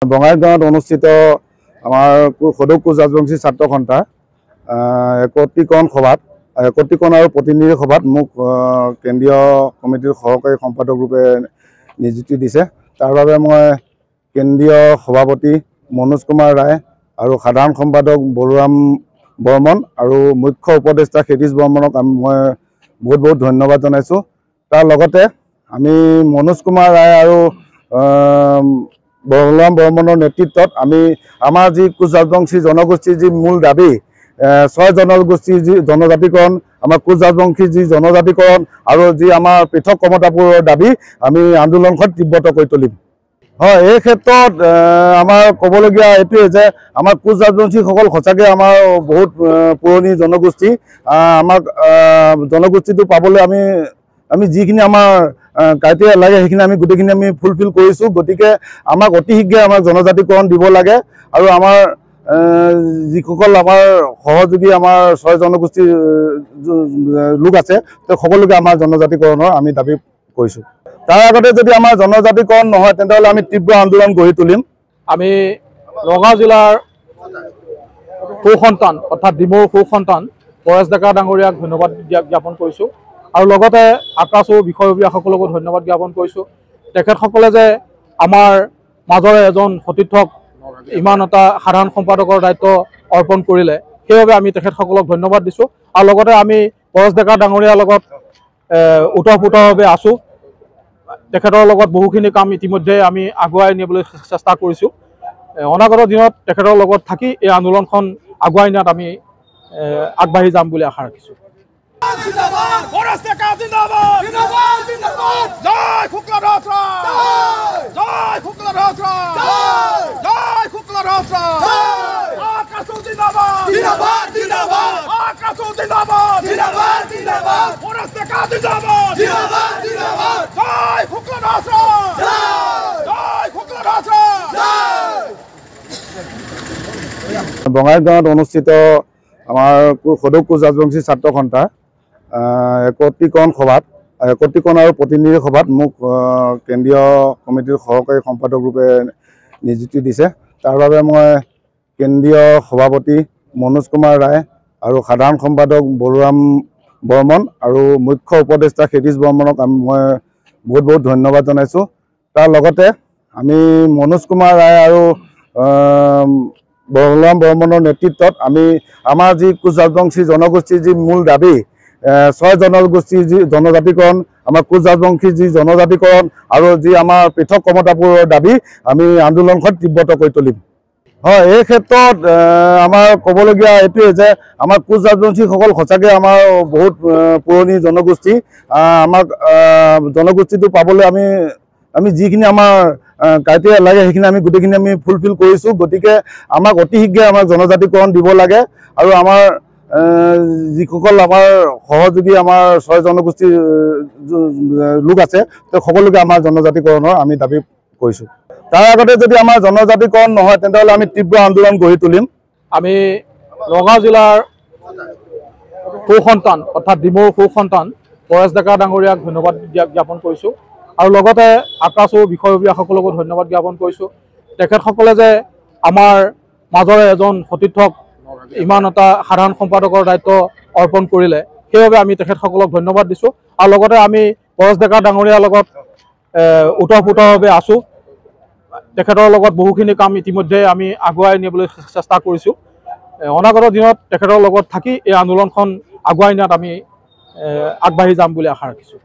বঙাইগাঁৱত অনুষ্ঠিত আমাৰ সদৌ কোচ ৰাজবংশী ছাত্ৰ সন্থাৰ একত্ৰীকৰণ আৰু প্ৰতিনিধি সভাত মোক কেন্দ্ৰীয় কমিটিৰ সহকাৰী সম্পাদক ৰূপে নিযুক্তি দিছে। তাৰ বাবে মই কেন্দ্ৰীয় সভাপতি মনোজ কুমাৰ ৰায় আৰু সাধাৰণ সম্পাদক বৰুৰাম বৰ্মন আৰু মুখ্য উপদেষ্টা ক্ষিতিশ বৰ্মনক মই বহুত ধন্যবাদ জনাইছোঁ। তাৰ লগতে আমি মনোজ কুমাৰ ৰায় আৰু বৰুৰাম বৰ্মনৰ নেতৃত্বত আমি আমাৰ যি কোচ ৰাজবংশী জনগোষ্ঠীৰ যি মূল দাবী ৬ জনগোষ্ঠীৰ যি জনজাতিকৰণ, আমাৰ কোচ ৰাজবংশীৰ যি জনজাতিকৰণ আৰু যি আমাৰ পৃথক কমতাপুৰৰ দাবী আমি আন্দোলনখন তীব্ৰতৰ কৰি তুলিম। হয়, এই ক্ষেত্ৰত আমাৰ ক'বলগীয়া এইটোৱে যে আমাৰ কোচ ৰাজবংশীসকল সঁচাকৈ আমাৰ বহুত পুৰণি জনগোষ্ঠী। আমাক জনগোষ্ঠীটো পাবলৈ আমি যিখিনি আমাৰ ক্ৰাইটেৰিয়া লাগে সেইখিনি আমি গোটেইখিনি আমি ফুলফিল কৰিছোঁ। গতিকে আমাক অতি শীঘ্ৰে আমাক জনজাতিকৰণ দিব লাগে আৰু আমাৰ যিসকল আমাৰ সহযোগী আমাৰ ৬ জনগোষ্ঠীৰ লোক আছে তেওঁ সকলোকে আমাৰ জনজাতিকৰণৰ আমি দাবী কৰিছোঁ। তাৰ আগতে যদি আমাৰ জনজাতিকৰণ নহয় তেন্তেহ'লে আমি তীব্ৰ আন্দোলন গঢ়ি তুলিম। আমি নগাঁও জিলাৰ সুসন্তান অৰ্থাৎ ডিমৌৰ সুসন্তান পৰেশ ডেকা ডাঙৰীয়াক ধন্যবাদ জ্ঞাপন কৰিছোঁ আৰু লগতে আকাশো বিষয়ববীয়াসকলকো ধন্যবাদ জ্ঞাপন কৰিছোঁ। তেখেতসকলে যে আমাৰ মাজৰে এজন সতীৰ্থক ইমান এটা সাধাৰণ সম্পাদকৰ দায়িত্ব অৰ্পণ কৰিলে সেইবাবে আমি তেখেতসকলক ধন্যবাদ দিছোঁ আৰু লগতে আমি পৰেশ ডেকা ডাঙৰীয়াৰ লগত ওতঃপ্ৰোতভাৱে আছোঁ। তেখেতৰ লগত বহুখিনি কাম ইতিমধ্যে আমি আগুৱাই নিবলৈ চেষ্টা কৰিছোঁ। অনাগত দিনত তেখেতৰ লগত থাকি এই আন্দোলনখন আগুৱাই নিয়াত আমি আগবাঢ়ি যাম বুলি আশা ৰাখিছোঁ। বঙাইগাঁৱত অনুষ্ঠিত আমাৰ সদৌ কোচ ৰাজবংশী ছাত্ৰ সন্থাৰ একত্ৰীকৰণ আৰু প্ৰতিনিধি সভাত মোক কেন্দ্ৰীয় কমিটিৰ সহকাৰী সম্পাদক ৰূপে নিযুক্তি দিছে। তাৰ বাবে মই কেন্দ্ৰীয় সভাপতি মনোজ কুমাৰ ৰায় আৰু সাধাৰণ সম্পাদক বৰুৰাম বৰ্মন আৰু মুখ্য উপদেষ্টা ক্ষিতিশ বৰ্মনক মই বহুত ধন্যবাদ জনাইছোঁ। তাৰ লগতে আমি মনোজ কুমাৰ ৰায় আৰু বৰুৰাম বৰ্মনৰ নেতৃত্বত আমি আমাৰ যি কোচ ৰাজবংশী জনগোষ্ঠীৰ যি মূল দাবী ৬ জনগোষ্ঠীৰ যি জনজাতিকৰণ, আমাৰ কোচ ৰাজবংশীৰ যি জনজাতিকৰণ আৰু যি আমাৰ পৃথক কমতাপুৰৰ দাবী আমি আন্দোলনখন তীব্ৰতৰ কৰি তুলিম। হয়, এই ক্ষেত্ৰত আমাৰ ক'বলগীয়া এইটোৱে যে আমাৰ কোচ ৰাজবংশীসকল সঁচাকৈ আমাৰ বহুত পুৰণি জনগোষ্ঠী। আমাক জনগোষ্ঠীটো পাবলৈ আমি যিখিনি আমাৰ ক্ৰাইটেৰিয়া লাগে সেইখিনি আমি গোটেইখিনি আমি ফুলফিল কৰিছোঁ। গতিকে আমাক অতি শীঘ্ৰে আমাক জনজাতিকৰণ দিব লাগে আৰু আমাৰ যিসকল আমাৰ সহযোগী আমাৰ ৬ জনগোষ্ঠীৰ লোক আছে তেওঁ সকলোকে আমাৰ জনজাতিকৰণৰ আমি দাবী কৰিছোঁ। তাৰ আগতে যদি আমাৰ জনজাতিকৰণ নহয় তেন্তেহ'লে আমি তীব্ৰ আন্দোলন গঢ়ি তুলিম। আমি নগাঁও জিলাৰ সুসন্তান অৰ্থাৎ ডিমৌৰ সুসন্তান পৰেশ ডেকা ডাঙৰীয়াক ধন্যবাদ জ্ঞাপন কৰিছোঁ আৰু লগতে আকাশো বিষয়ববীয়াসকলকো ধন্যবাদ জ্ঞাপন কৰিছোঁ। তেখেতসকলে যে আমাৰ মাজৰে এজন সতীৰ্থক ইমান এটা সাধাৰণ সম্পাদকৰ দায়িত্ব অৰ্পণ কৰিলে সেইবাবে আমি তেখেতসকলক ধন্যবাদ দিছোঁ আৰু লগতে আমি পৰেশ ডেকা ডাঙৰীয়াৰ লগত ওতঃপ্ৰোতভাৱে আছোঁ। তেখেতৰ লগত বহুখিনি কাম ইতিমধ্যে আমি আগুৱাই নিবলৈ চেষ্টা কৰিছোঁ। অনাগত দিনত তেখেতৰ লগত থাকি এই আন্দোলনখন আগুৱাই নিয়াত আমি আগবাঢ়ি যাম বুলি আশা ৰাখিছোঁ।